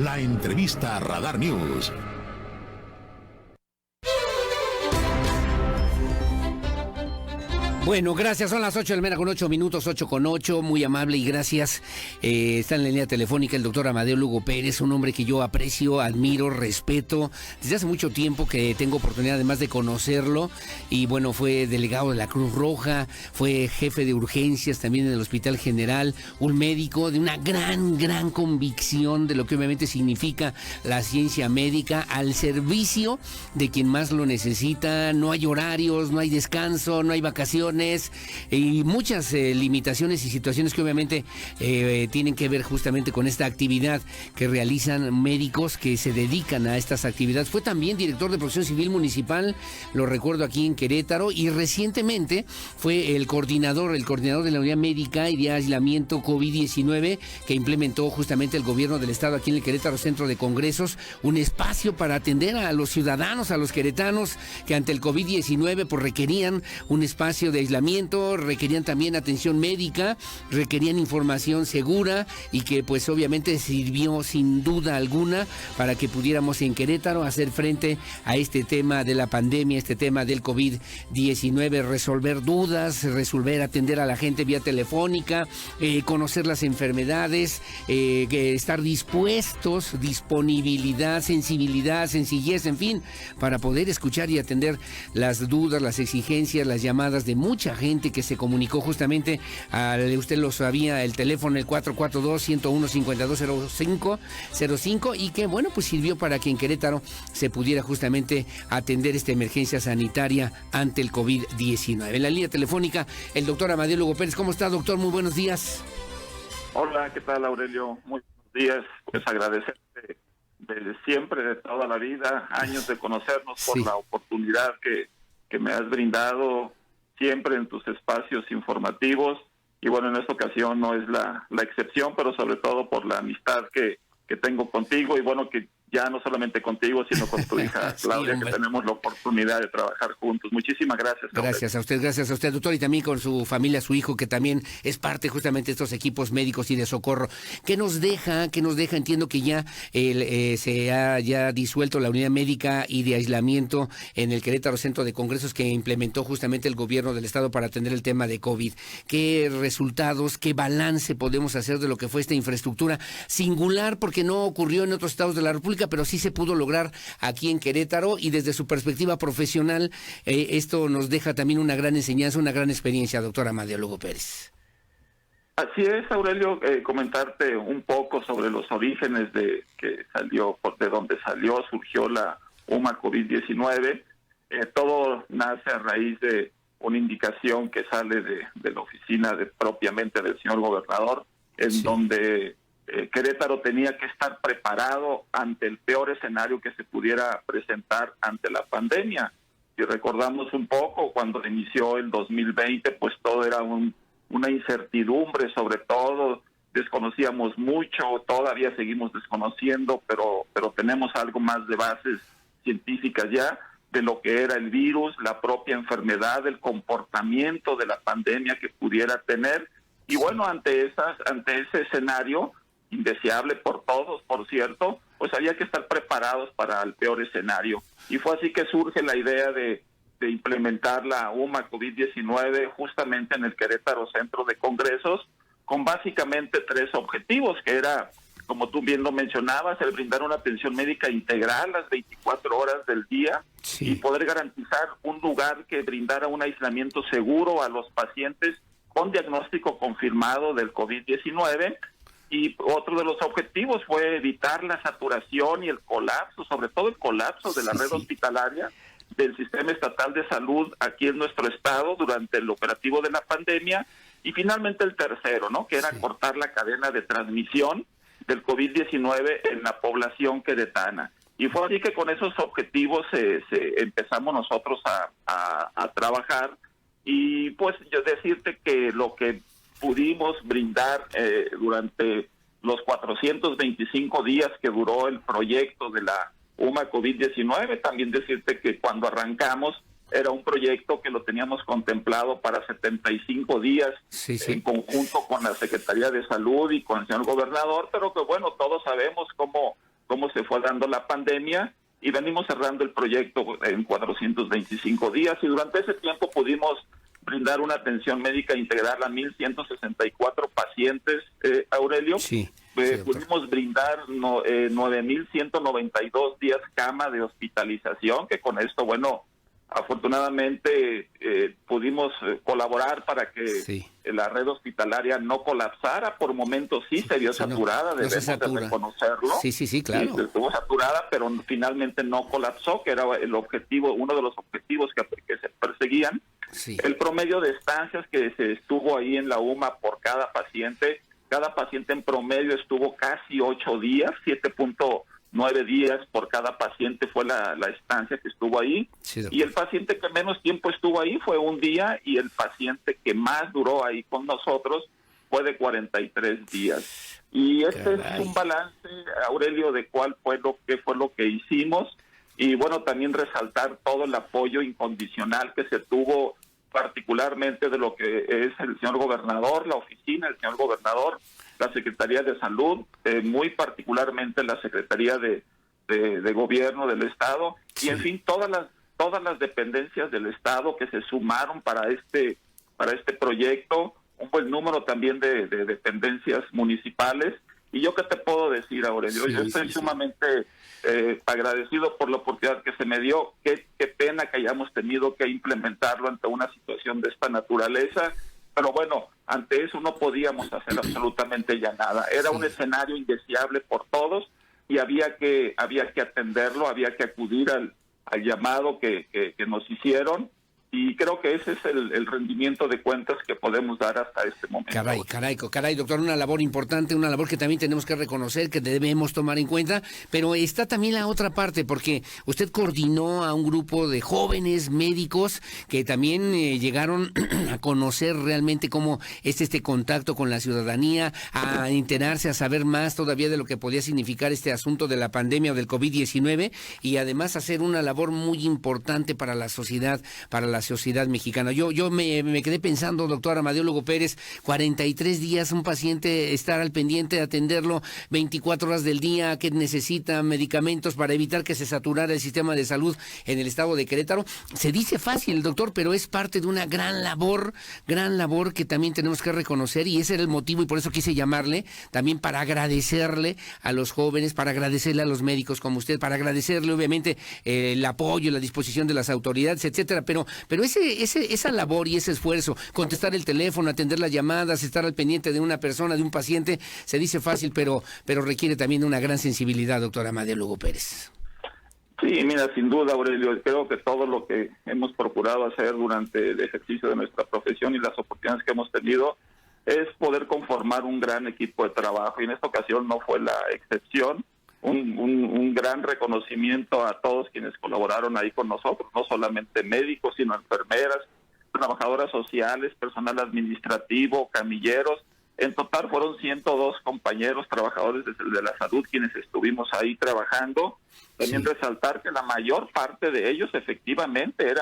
La entrevista a Radar News. Bueno, gracias. Son las 8 del mañana con 8 minutos, 8:08. Muy amable y gracias. Está en la línea telefónica el doctor Amadeo Lugo Pérez, un hombre que yo aprecio, admiro, respeto. Desde hace mucho tiempo que tengo oportunidad además de conocerlo. Y bueno, fue delegado de la Cruz Roja, fue jefe de urgencias también en el Hospital General, un médico de una gran convicción de lo que obviamente significa la ciencia médica al servicio de quien más lo necesita. No hay horarios, no hay descanso, no hay vacaciones. Y muchas limitaciones y situaciones que obviamente tienen que ver justamente con esta actividad que realizan médicos que se dedican a estas actividades. Fue también director de Protección Civil Municipal, lo recuerdo, aquí en Querétaro, y recientemente fue el coordinador de la unidad médica y de aislamiento COVID-19 que implementó justamente el gobierno del estado aquí en el Querétaro Centro de Congresos, un espacio para atender a los ciudadanos, a los queretanos que ante el COVID-19 pues requerían un espacio de aislamiento, requerían también atención médica, requerían información segura y que pues obviamente sirvió sin duda alguna para que pudiéramos en Querétaro hacer frente a este tema de la pandemia, este tema del COVID-19, resolver dudas, atender a la gente vía telefónica, conocer las enfermedades, estar dispuestos, disponibilidad, sensibilidad, sencillez, en fin, para poder escuchar y atender las dudas, las exigencias, las llamadas de mucha gente que se comunicó justamente usted lo sabía, el teléfono el 442-101-5205 y que bueno, pues sirvió para que en Querétaro se pudiera justamente atender esta emergencia sanitaria ante el COVID-19. En la línea telefónica, el doctor Amadeo Lugo Pérez. ¿Cómo está, doctor? Muy buenos días. Hola, ¿qué tal, Aurelio? Muy buenos días. Pues agradecerte de siempre, de toda la vida, años de conocernos, por la oportunidad que me has brindado siempre en tus espacios informativos, y bueno, en esta ocasión no es la excepción, pero sobre todo por la amistad que tengo contigo, y bueno, que ya no solamente contigo, sino con tu hija Claudia, que tenemos la oportunidad de trabajar juntos. Muchísimas gracias. Gracias a usted, doctor, y también con su familia, su hijo, que también es parte justamente de estos equipos médicos y de socorro. ¿Qué nos deja? Entiendo que ya se ha ya disuelto la unidad médica y de aislamiento en el Querétaro Centro de Congresos que implementó justamente el gobierno del estado para atender el tema de COVID. ¿Qué resultados, qué balance podemos hacer de lo que fue esta infraestructura singular, porque no ocurrió en otros estados de la República, pero sí se pudo lograr aquí en Querétaro, y desde su perspectiva profesional, esto nos deja también una gran enseñanza, una gran experiencia, doctor Amadeo Lugo Pérez? Así es, Aurelio, comentarte un poco sobre los orígenes de donde surgió la UMA COVID-19. Todo nace a raíz de una indicación que sale de la oficina propiamente del señor gobernador, en donde Querétaro tenía que estar preparado ante el peor escenario que se pudiera presentar ante la pandemia. Si recordamos un poco, cuando inició el 2020, pues todo era una incertidumbre, sobre todo desconocíamos mucho, todavía seguimos desconociendo, pero tenemos algo más de bases científicas ya de lo que era el virus, la propia enfermedad, el comportamiento de la pandemia que pudiera tener. Y bueno, ante ese escenario indeseable por todos, por cierto, pues había que estar preparados para el peor escenario. Y fue así que surge la idea de implementar la UMA COVID-19 justamente en el Querétaro Centro de Congresos, con básicamente 3 objetivos, que era, como tú bien lo mencionabas, el brindar una atención médica integral las 24 horas del día y poder garantizar un lugar que brindara un aislamiento seguro a los pacientes con diagnóstico confirmado del COVID-19. Y otro de los objetivos fue evitar la saturación y el colapso, sobre todo el colapso de la red hospitalaria del sistema estatal de salud aquí en nuestro estado durante el operativo de la pandemia. Y finalmente el tercero, ¿no?, que era cortar la cadena de transmisión del COVID-19 en la población queretana. Y fue así que con esos objetivos empezamos nosotros a trabajar. Y pues yo decirte que lo que pudimos brindar durante los 425 días que duró el proyecto de la UMA COVID-19, también decirte que cuando arrancamos era un proyecto que lo teníamos contemplado para 75 días en conjunto con la Secretaría de Salud y con el señor gobernador, pero que bueno, todos sabemos cómo cómo se fue dando la pandemia y venimos cerrando el proyecto en 425 días y durante ese tiempo pudimos brindar una atención médica integral a 1,164 pacientes, Aurelio. Sí. Pudimos brindar 9,192 días cama de hospitalización, que con esto, bueno, afortunadamente pudimos colaborar para que la red hospitalaria no colapsara. Por momentos sí se vio saturada, debemos de reconocerlo. Sí, claro. Sí, estuvo saturada, pero finalmente no colapsó, que era el objetivo, uno de los objetivos que se perseguían. Sí. El promedio de estancias que se estuvo ahí en la UMA por cada paciente en promedio estuvo casi 8 días, 7.9 días por cada paciente fue la estancia que estuvo ahí. Sí, y el paciente que menos tiempo estuvo ahí fue un día y el paciente que más duró ahí con nosotros fue de 43 días. Y este es un balance, Aurelio, de qué fue lo que hicimos. Y bueno, también resaltar todo el apoyo incondicional que se tuvo, particularmente de lo que es el señor gobernador, la oficina del señor gobernador, la Secretaría de Salud, muy particularmente la Secretaría de Gobierno del Estado, y en fin, todas las dependencias del Estado que se sumaron para este proyecto, un buen número también de dependencias municipales. Y yo qué te puedo decir, Aurelio, yo estoy sumamente agradecido por la oportunidad que se me dio. Qué pena que hayamos tenido que implementarlo ante una situación de esta naturaleza, pero bueno, ante eso no podíamos hacer absolutamente ya nada. Era un escenario indeseable por todos y había que atenderlo, había que acudir al llamado que nos hicieron. Y creo que ese es el rendimiento de cuentas que podemos dar hasta este momento. Caray, doctor, una labor importante, una labor que también tenemos que reconocer, que debemos tomar en cuenta, pero está también la otra parte, porque usted coordinó a un grupo de jóvenes médicos que también llegaron a conocer realmente cómo es este contacto con la ciudadanía, a enterarse, a saber más todavía de lo que podía significar este asunto de la pandemia o del COVID-19, y además hacer una labor muy importante para la sociedad mexicana. Yo me quedé pensando, doctor Amadeo Lugo Pérez, 43 días un paciente, estar al pendiente, atenderlo 24 horas del día, que necesita medicamentos para evitar que se saturara el sistema de salud en el estado de Querétaro. Se dice fácil, doctor, pero es parte de una gran labor que también tenemos que reconocer, y ese era el motivo, y por eso quise llamarle, también para agradecerle a los jóvenes, para agradecerle a los médicos como usted, para agradecerle obviamente el apoyo, la disposición de las autoridades, etcétera, pero esa labor y ese esfuerzo, contestar el teléfono, atender las llamadas, estar al pendiente de una persona, de un paciente, se dice fácil, pero requiere también una gran sensibilidad, doctor Amadeo Lugo Pérez. Sí, mira, sin duda, Aurelio, creo que todo lo que hemos procurado hacer durante el ejercicio de nuestra profesión y las oportunidades que hemos tenido es poder conformar un gran equipo de trabajo, y en esta ocasión no fue la excepción. Un gran reconocimiento a todos quienes colaboraron ahí con nosotros, no solamente médicos, sino enfermeras, trabajadoras sociales, personal administrativo, camilleros. En total fueron 102 compañeros trabajadores de la salud quienes estuvimos ahí trabajando. También resaltar que la mayor parte de ellos efectivamente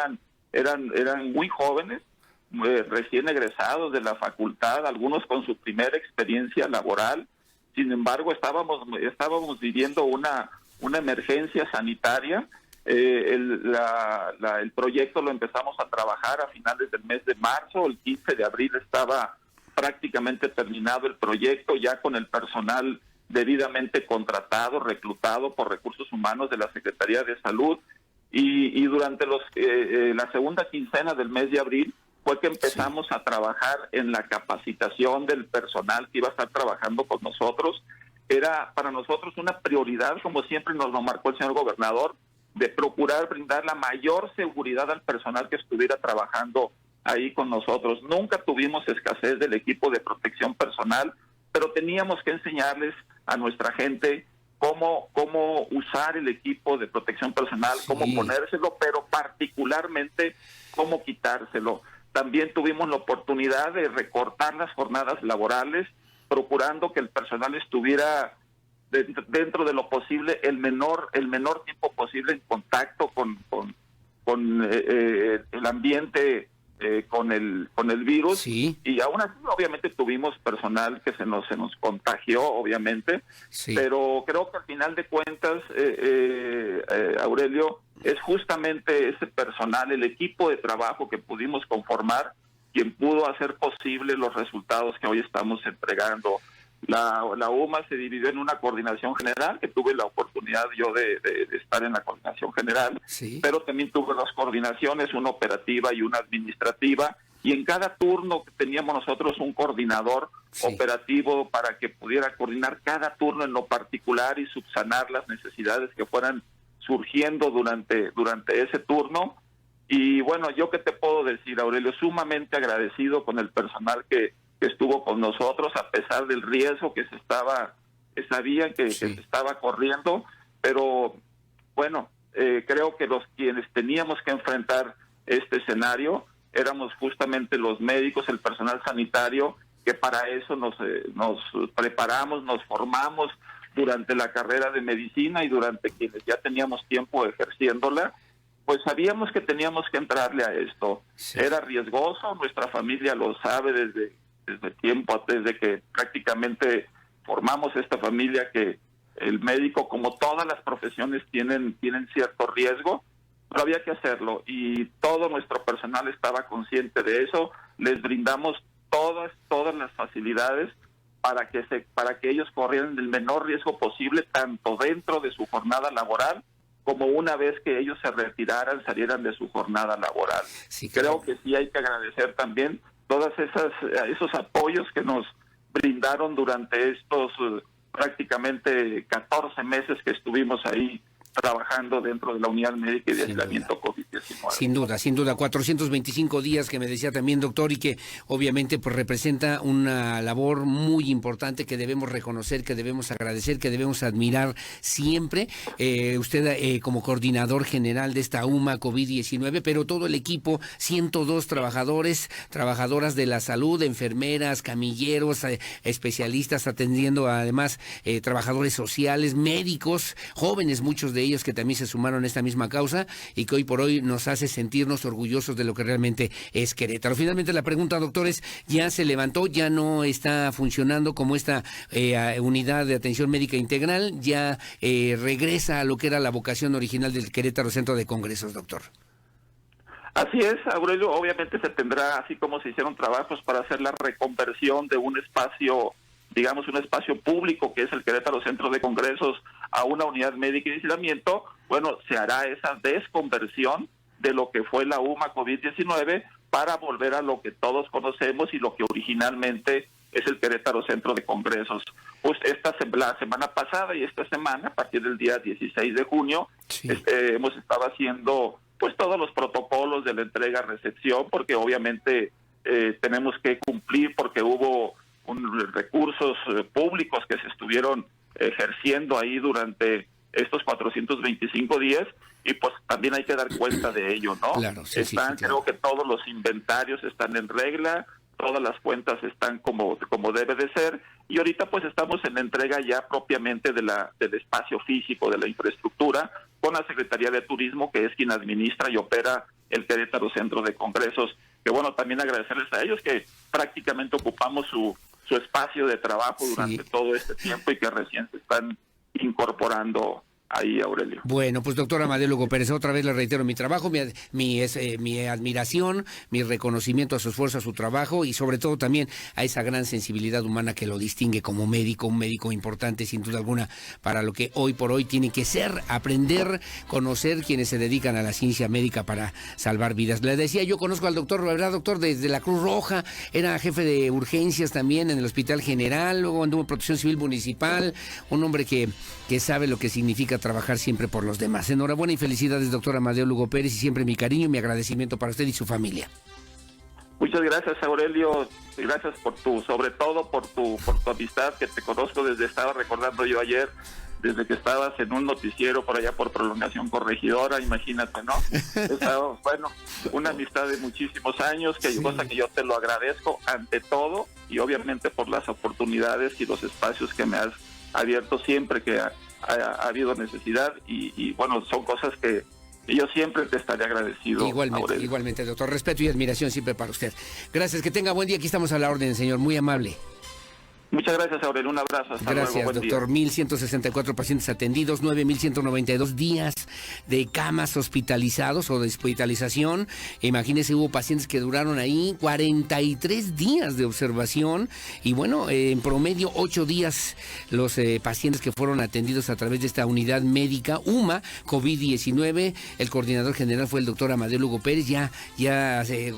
eran muy jóvenes, recién egresados de la facultad, algunos con su primera experiencia laboral. Sin embargo, estábamos viviendo una emergencia sanitaria. El proyecto lo empezamos a trabajar a finales del mes de marzo. El 15 de abril estaba prácticamente terminado el proyecto, ya con el personal debidamente contratado, reclutado por recursos humanos de la Secretaría de Salud. Y durante la segunda quincena del mes de abril fue que empezamos a trabajar en la capacitación del personal que iba a estar trabajando con nosotros. Era para nosotros una prioridad, como siempre nos lo marcó el señor gobernador, de procurar brindar la mayor seguridad al personal que estuviera trabajando ahí con nosotros. Nunca tuvimos escasez del equipo de protección personal, pero teníamos que enseñarles a nuestra gente cómo usar el equipo de protección personal, cómo ponérselo, pero particularmente cómo quitárselo. También tuvimos la oportunidad de recortar las jornadas laborales, procurando que el personal estuviera dentro de lo posible el menor tiempo posible en contacto con el ambiente con el virus, sí, y aún así obviamente tuvimos personal que se nos contagió, obviamente, sí, pero creo que al final de cuentas, Aurelio, es justamente ese personal, el equipo de trabajo que pudimos conformar, quien pudo hacer posible los resultados que hoy estamos entregando. La UMA se dividió en una coordinación general, que tuve la oportunidad yo de estar en la coordinación general, sí, pero también tuve dos coordinaciones, una operativa y una administrativa, y en cada turno teníamos nosotros un coordinador sí, operativo para que pudiera coordinar cada turno en lo particular y subsanar las necesidades que fueran surgiendo durante ese turno. Y bueno, yo qué te puedo decir, Aurelio, sumamente agradecido con el personal que estuvo con nosotros, a pesar del riesgo que sabían que se estaba corriendo, pero bueno, creo que los quienes teníamos que enfrentar este escenario éramos justamente los médicos, el personal sanitario, que para eso nos preparamos, nos formamos durante la carrera de medicina, y durante quienes ya teníamos tiempo ejerciéndola, pues sabíamos que teníamos que entrarle a esto. sí. Era riesgoso, nuestra familia lo sabe desde tiempo, desde que prácticamente formamos esta familia, que el médico, como todas las profesiones, tienen cierto riesgo, pero había que hacerlo, y todo nuestro personal estaba consciente de eso. Les brindamos todas las facilidades para que ellos corrieran el menor riesgo posible, tanto dentro de su jornada laboral como una vez que ellos se retiraran, salieran de su jornada laboral. Sí, creo que sí hay que agradecer también todas esos apoyos que nos brindaron durante estos prácticamente 14 meses que estuvimos ahí trabajando dentro de la unidad médica y de aislamiento COVID-19. Sin duda, 425 días que me decía también, doctor, y que obviamente pues representa una labor muy importante que debemos reconocer, que debemos agradecer, que debemos admirar siempre. Usted como coordinador general de esta UMA COVID-19, pero todo el equipo, 102 trabajadoras de la salud, enfermeras, camilleros, especialistas atendiendo, además trabajadores sociales, médicos, jóvenes, muchos de ellos que también se sumaron a esta misma causa, y que hoy por hoy nos hace sentirnos orgullosos de lo que realmente es Querétaro. Finalmente la pregunta, doctores, ¿ya se levantó? ¿Ya no está funcionando como esta unidad de atención médica integral? ¿Ya regresa a lo que era la vocación original del Querétaro Centro de Congresos, doctor? Así es, Aurelio, obviamente se tendrá, así como se hicieron trabajos para hacer la reconversión de un espacio, digamos un espacio público que es el Querétaro Centro de Congresos, a una unidad médica y de aislamiento, bueno, se hará esa desconversión de lo que fue la UMA COVID-19 para volver a lo que todos conocemos y lo que originalmente es el Querétaro Centro de Congresos. Pues la semana pasada y esta semana, a partir del día 16 de junio, sí, hemos estado haciendo pues todos los protocolos de la entrega-recepción, porque obviamente tenemos que cumplir, porque hubo recursos públicos que se estuvieron ejerciendo ahí durante estos 425 días, y pues también hay que dar cuenta de ello, ¿no? Claro, sí, claro. Creo que todos los inventarios están en regla, todas las cuentas están como debe de ser, y ahorita pues estamos en la entrega ya propiamente del espacio físico, de la infraestructura, con la Secretaría de Turismo, que es quien administra y opera el Querétaro Centro de Congresos, que bueno, también agradecerles a ellos que prácticamente ocupamos su espacio de trabajo durante todo este tiempo, y que recién se están incorporando ahí, Aurelio. Bueno, pues doctor Amadeo Lugo Pérez, otra vez le reitero mi trabajo, mi admiración, mi reconocimiento a su esfuerzo, a su trabajo, y sobre todo también a esa gran sensibilidad humana que lo distingue como médico, un médico importante sin duda alguna para lo que hoy por hoy tiene que ser, aprender, conocer quienes se dedican a la ciencia médica para salvar vidas. Le decía, yo conozco al doctor, ¿verdad, doctor? Desde la Cruz Roja, era jefe de urgencias también en el Hospital General, luego anduvo en Protección Civil Municipal, un hombre que sabe lo que significa trabajar siempre por los demás. Enhorabuena y felicidades, doctor Amadeo Lugo Pérez, y siempre mi cariño y mi agradecimiento para usted y su familia. Muchas gracias, Aurelio. Gracias sobre todo por tu amistad, que te conozco estaba recordando yo ayer, desde que estabas en un noticiero por allá por Prolongación Corregidora, imagínate, ¿no? Bueno, una amistad de muchísimos años, cosa que yo te lo agradezco ante todo, y obviamente por las oportunidades y los espacios que me has abierto siempre que ha habido necesidad, y bueno, son cosas que y yo siempre te estaré agradecido. Igualmente, doctor. Respeto y admiración siempre para usted. Gracias, que tenga buen día. Aquí estamos a la orden, señor. Muy amable. Muchas gracias, Aurelio. Un abrazo. Hasta luego. Gracias, doctor. 1,164 pacientes atendidos, 9,192 días de camas hospitalizados o de hospitalización. Imagínese, hubo pacientes que duraron ahí 43 días de observación y bueno, en promedio 8 días los pacientes que fueron atendidos a través de esta unidad médica UMA COVID-19. El coordinador general fue el doctor Amadeo Lugo Pérez. Ya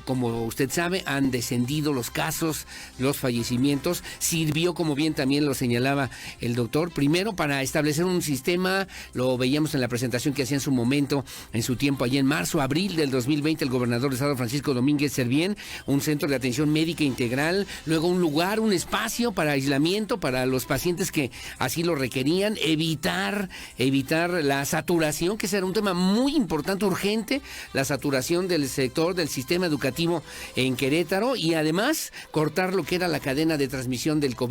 como usted sabe, han descendido los casos, los fallecimientos. Sirvió, como bien también lo señalaba el doctor, primero para establecer un sistema, lo veíamos en la presentación que hacía en su momento, en su tiempo allá en marzo, abril del 2020, el gobernador del estado Francisco Domínguez Servién, un centro de atención médica integral, luego un lugar, un espacio para aislamiento para los pacientes que así lo requerían, evitar la saturación, que será un tema muy importante, urgente, la saturación del sector, del sistema educativo en Querétaro, y además cortar lo que era la cadena de transmisión del COVID-19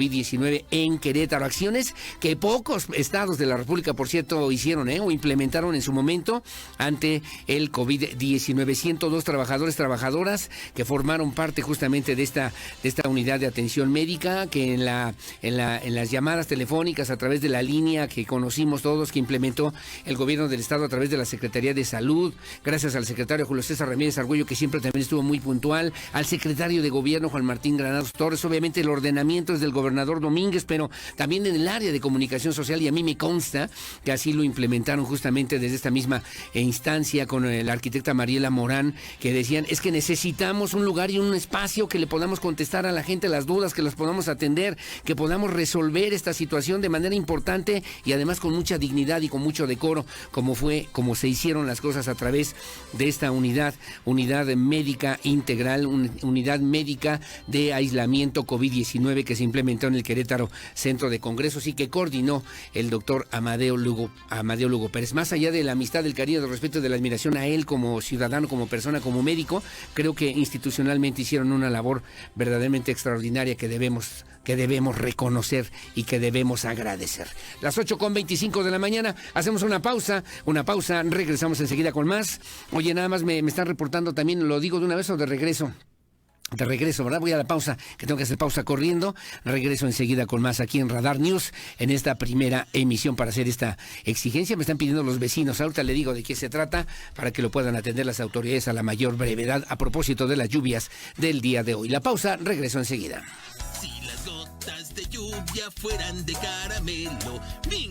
en Querétaro. Acciones que pocos estados de la República, por cierto, hicieron o implementaron en su momento ante el COVID-19. 102 trabajadoras que formaron parte justamente de esta unidad de atención médica, que en las llamadas telefónicas a través de la línea que conocimos todos, que implementó el gobierno del estado a través de la Secretaría de Salud, gracias al secretario Julio César Ramírez Argüello, que siempre también estuvo muy puntual, al secretario de Gobierno Juan Martín Granados Torres. Obviamente el ordenamiento es del gobernador Domínguez, pero también en el área de comunicación social, y a mí me consta que así lo implementaron justamente desde esta misma instancia con la arquitecta Mariela Morán, que decían, es que necesitamos un lugar y un espacio que le podamos contestar a la gente las dudas, que las podamos atender, que podamos resolver esta situación de manera importante y además con mucha dignidad y con mucho decoro, como se hicieron las cosas a través de esta unidad médica integral, unidad médica de aislamiento COVID-19 que se implementó en el Querétaro Centro de Congresos y que coordinó el doctor Amadeo Lugo Pérez. Más allá de la amistad, del cariño, del respeto y de la admiración a él como ciudadano, como persona, como médico, creo que institucionalmente hicieron una labor verdaderamente extraordinaria que debemos reconocer y que debemos agradecer. Las 8:25 de la mañana, hacemos una pausa, regresamos enseguida con más. Oye, nada más me están reportando también, lo digo de una vez o de regreso. De regreso, ¿verdad? Voy a la pausa, que tengo que hacer pausa corriendo. Regreso enseguida con más aquí en Radar News, en esta primera emisión para hacer esta exigencia. Me están pidiendo los vecinos, ahorita le digo de qué se trata, para que lo puedan atender las autoridades a la mayor brevedad a propósito de las lluvias del día de hoy. La pausa, regreso enseguida. Si las gotas de lluvia fueran de caramelo, me